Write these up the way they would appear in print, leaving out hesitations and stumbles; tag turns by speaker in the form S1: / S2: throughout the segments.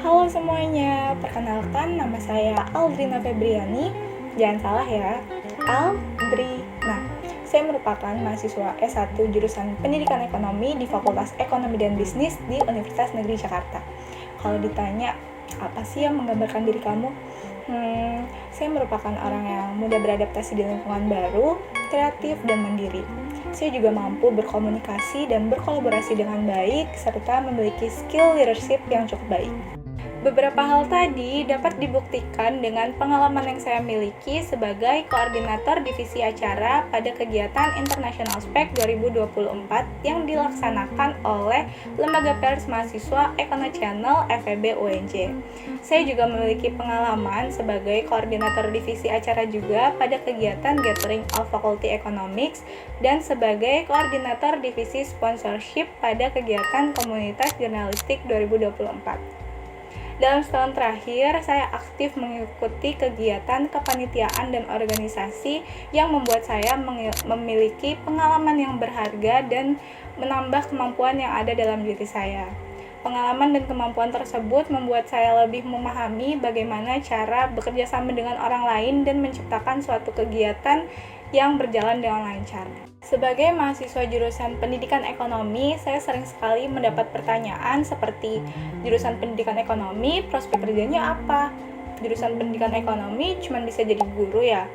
S1: Halo semuanya, perkenalkan nama saya Aldrina Febriani. Jangan salah ya, Aldrina. Saya merupakan mahasiswa S1 jurusan Pendidikan Ekonomi di Fakultas Ekonomi dan Bisnis di Universitas Negeri Jakarta. Kalau ditanya, apa sih yang menggambarkan diri kamu? Saya merupakan orang yang mudah beradaptasi di lingkungan baru, kreatif, dan mandiri. Saya juga mampu berkomunikasi dan berkolaborasi dengan baik, serta memiliki skill leadership yang cukup baik. Beberapa hal tadi dapat dibuktikan dengan pengalaman yang saya miliki sebagai koordinator divisi acara pada kegiatan International Spec 2024 yang dilaksanakan oleh Lembaga Pers Mahasiswa Econo Channel FEB UNJ. Saya juga memiliki pengalaman sebagai koordinator divisi acara juga pada kegiatan Gathering of Faculty Economics dan sebagai koordinator divisi sponsorship pada kegiatan Komunitas Jurnalistik 2024. Dalam setahun terakhir, saya aktif mengikuti kegiatan kepanitiaan dan organisasi yang membuat saya memiliki pengalaman yang berharga dan menambah kemampuan yang ada dalam diri saya. Pengalaman dan kemampuan tersebut membuat saya lebih memahami bagaimana cara bekerja sama dengan orang lain dan menciptakan suatu kegiatan yang berjalan dengan lancar. Sebagai mahasiswa jurusan Pendidikan Ekonomi, saya sering sekali mendapat pertanyaan seperti jurusan Pendidikan Ekonomi, prospek kerjanya apa? Jurusan Pendidikan Ekonomi cuma bisa jadi guru ya?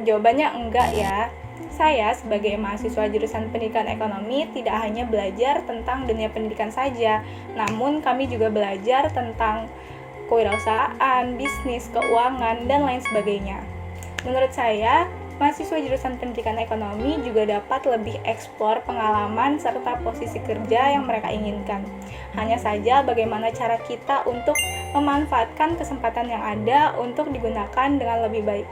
S1: Jawabannya enggak ya. Saya sebagai mahasiswa jurusan Pendidikan Ekonomi tidak hanya belajar tentang dunia pendidikan saja, namun kami juga belajar tentang kewirausahaan, bisnis, keuangan, dan lain sebagainya. Menurut saya, mahasiswa jurusan Pendidikan Ekonomi juga dapat lebih eksplor pengalaman serta posisi kerja yang mereka inginkan. Hanya saja bagaimana cara kita untuk memanfaatkan kesempatan yang ada untuk digunakan dengan lebih baik.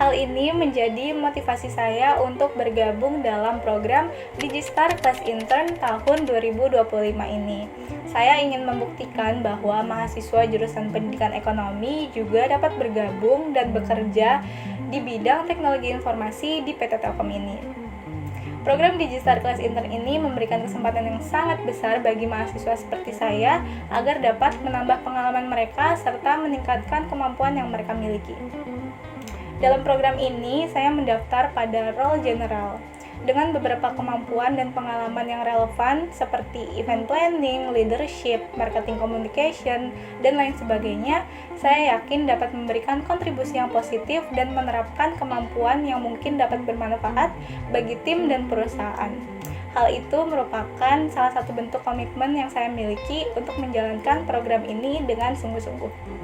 S1: Hal ini menjadi motivasi saya untuk bergabung dalam program Digistar Class Intern tahun 2025 ini. Saya ingin membuktikan bahwa mahasiswa jurusan Pendidikan Ekonomi juga dapat bergabung dan bekerja di bidang teknologi informasi di PT Telkom ini. Program Digistar Class Intern ini memberikan kesempatan yang sangat besar bagi mahasiswa seperti saya agar dapat menambah pengalaman mereka serta meningkatkan kemampuan yang mereka miliki. Dalam program ini, saya mendaftar pada role general dengan beberapa kemampuan dan pengalaman yang relevan seperti event planning, leadership, marketing communication, dan lain sebagainya. Saya yakin dapat memberikan kontribusi yang positif dan menerapkan kemampuan yang mungkin dapat bermanfaat bagi tim dan perusahaan. Hal itu merupakan salah satu bentuk komitmen yang saya miliki untuk menjalankan program ini dengan sungguh-sungguh.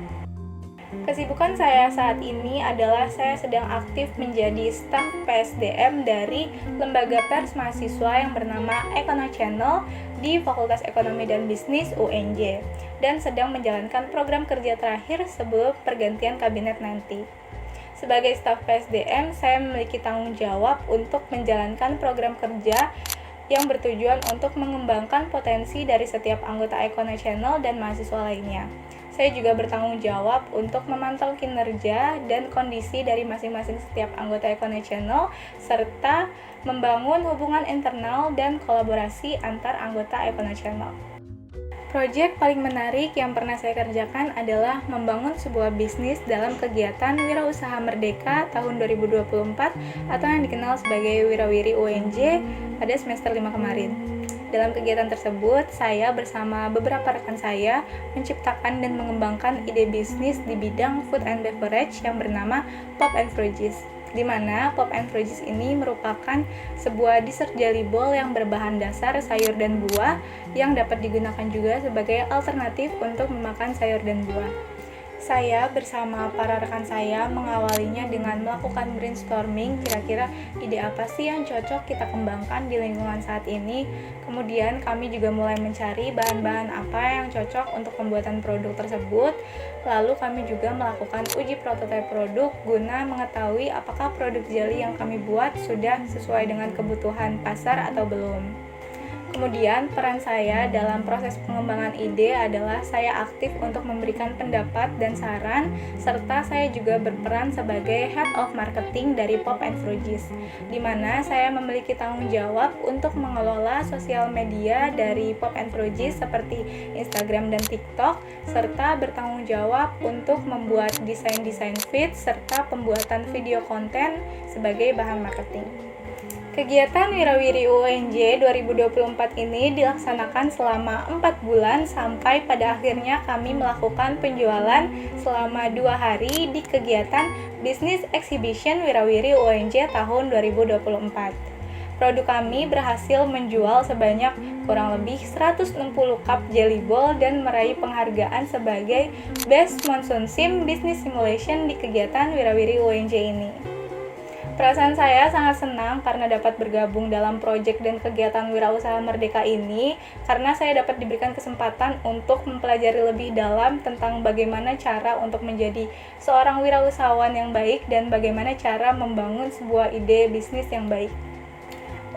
S1: Kesibukan saya saat ini adalah saya sedang aktif menjadi staf PSDM dari Lembaga Pers Mahasiswa yang bernama Econo Channel di Fakultas Ekonomi dan Bisnis UNJ dan sedang menjalankan program kerja terakhir sebelum pergantian kabinet nanti. Sebagai staf PSDM, saya memiliki tanggung jawab untuk menjalankan program kerja yang bertujuan untuk mengembangkan potensi dari setiap anggota Econo Channel dan mahasiswa lainnya. Saya juga bertanggung jawab untuk memantau kinerja dan kondisi dari masing-masing setiap anggota Econo Channel, serta membangun hubungan internal dan kolaborasi antar anggota Econo Channel. Proyek paling menarik yang pernah saya kerjakan adalah membangun sebuah bisnis dalam kegiatan Wirausaha Merdeka tahun 2024 atau yang dikenal sebagai Wirawiri UNJ pada semester 5 kemarin. Dalam kegiatan tersebut, saya bersama beberapa rekan saya menciptakan dan mengembangkan ide bisnis di bidang food and beverage yang bernama Pop and Fruities, di mana Pop and Fruities ini merupakan sebuah dessert jelly bowl yang berbahan dasar sayur dan buah yang dapat digunakan juga sebagai alternatif untuk memakan sayur dan buah. Saya bersama para rekan saya mengawalinya dengan melakukan brainstorming kira-kira ide apa sih yang cocok kita kembangkan di lingkungan saat ini. Kemudian kami juga mulai mencari bahan-bahan apa yang cocok untuk pembuatan produk tersebut. Lalu kami juga melakukan uji prototipe produk guna mengetahui apakah produk jelly yang kami buat sudah sesuai dengan kebutuhan pasar atau belum. Kemudian, peran saya dalam proses pengembangan ide adalah saya aktif untuk memberikan pendapat dan saran, serta saya juga berperan sebagai Head of Marketing dari Pop and Fruities, di mana saya memiliki tanggung jawab untuk mengelola sosial media dari Pop and Fruities seperti Instagram dan TikTok, serta bertanggung jawab untuk membuat desain-desain feed serta pembuatan video konten sebagai bahan marketing. Kegiatan Wirawiri UNJ 2024 ini dilaksanakan selama 4 bulan sampai pada akhirnya kami melakukan penjualan selama 2 hari di kegiatan Business Exhibition Wirawiri UNJ tahun 2024. Produk kami berhasil menjual sebanyak kurang lebih 160 cup jelly ball dan meraih penghargaan sebagai Best Monsoon Sim Business Simulation di kegiatan Wirawiri UNJ ini. Perasaan saya sangat senang karena dapat bergabung dalam proyek dan kegiatan Wirausaha Merdeka ini, karena saya dapat diberikan kesempatan untuk mempelajari lebih dalam tentang bagaimana cara untuk menjadi seorang wirausahawan yang baik dan bagaimana cara membangun sebuah ide bisnis yang baik.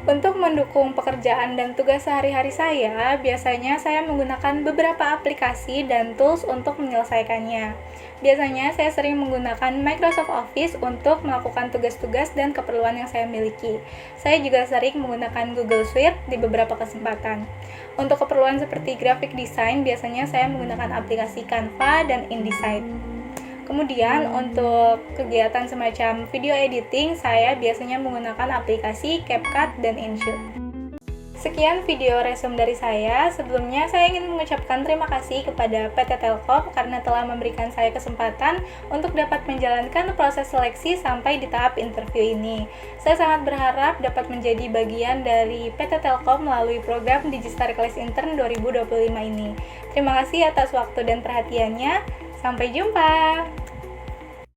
S1: Untuk mendukung pekerjaan dan tugas sehari-hari saya, biasanya saya menggunakan beberapa aplikasi dan tools untuk menyelesaikannya. Biasanya saya sering menggunakan Microsoft Office untuk melakukan tugas-tugas dan keperluan yang saya miliki. Saya juga sering menggunakan Google Suite di beberapa kesempatan. Untuk keperluan seperti graphic design, biasanya saya menggunakan aplikasi Canva dan InDesign. Kemudian untuk kegiatan semacam video editing, saya biasanya menggunakan aplikasi CapCut dan InShot. Sekian video resume dari saya. Sebelumnya saya ingin mengucapkan terima kasih kepada PT Telkom karena telah memberikan saya kesempatan untuk dapat menjalankan proses seleksi sampai di tahap interview ini. Saya sangat berharap dapat menjadi bagian dari PT Telkom melalui program Digistar Class Intern 2025 ini. Terima kasih atas waktu dan perhatiannya. Sampai jumpa!